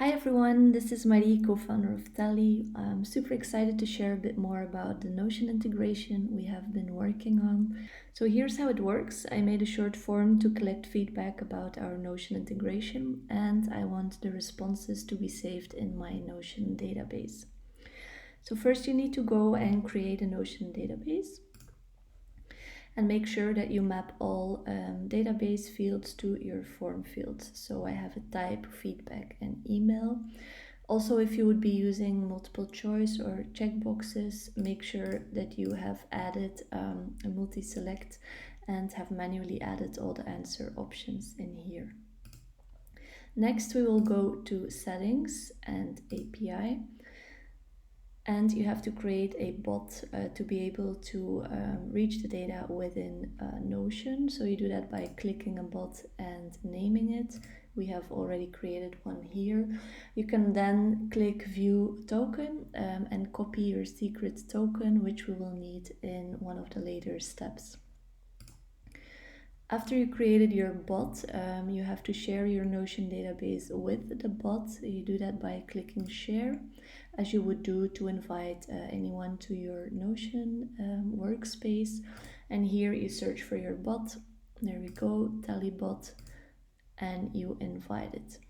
Hi everyone, this is Marie, co-founder of Tally. I'm super excited to share a bit more about the Notion integration we have been working on. So here's how it works. I made a short form to collect feedback about our Notion integration, and I want the responses to be saved in my Notion database. So first you need to go and create a Notion database and make sure that you map all database fields to your form fields. So I have a type, feedback, and email. Also, if you would be using multiple choice or checkboxes, make sure that you have added a multi-select and have manually added all the answer options in here. Next, we will go to settings and API. And you have to create a bot to be able to reach the data within Notion. So you do that by clicking a bot and naming it. We have already created one here. You can then click view token and copy your secret token, which we will need in one of the later steps. After you created your bot, you have to share your Notion database with the bot. You do that by clicking share, as you would do to invite anyone to your Notion workspace. And here you search for your bot. There we go, Tally bot, and you invite it.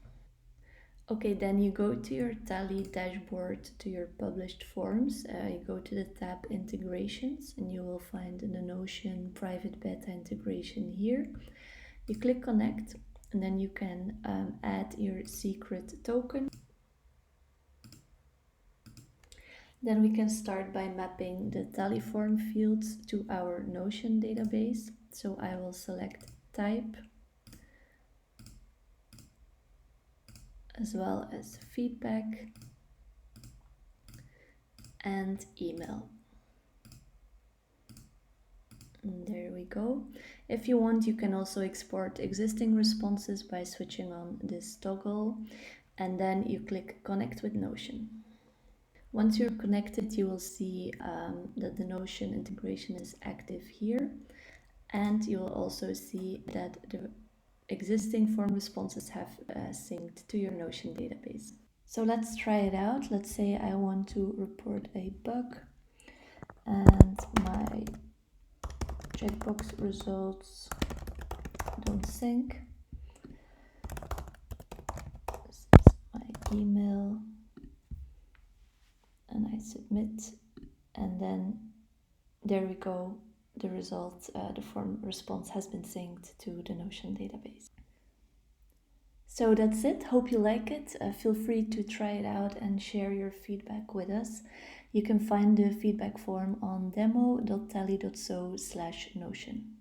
Okay, then you go to your Tally dashboard, to your published forms. You go to the tab integrations and you will find the Notion private beta integration here. You click connect and then you can add your secret token. Then we can start by mapping the Tally form fields to our Notion database. So I will select type as well as feedback and email. And there we go. If you want, you can also export existing responses by switching on this toggle, and then you click connect with Notion. Once you're connected, you will see that the Notion integration is active here, and you will also see that the existing form responses have synced to your Notion database. So let's try it out. Let's say I want to report a bug and my checkbox results don't sync. This is my email and I submit, and then there we go. The result, the form response has been synced to the Notion database. So that's it. Hope you like it. Feel free to try it out and share your feedback with us. You can find the feedback form on demo.tally.so/notion.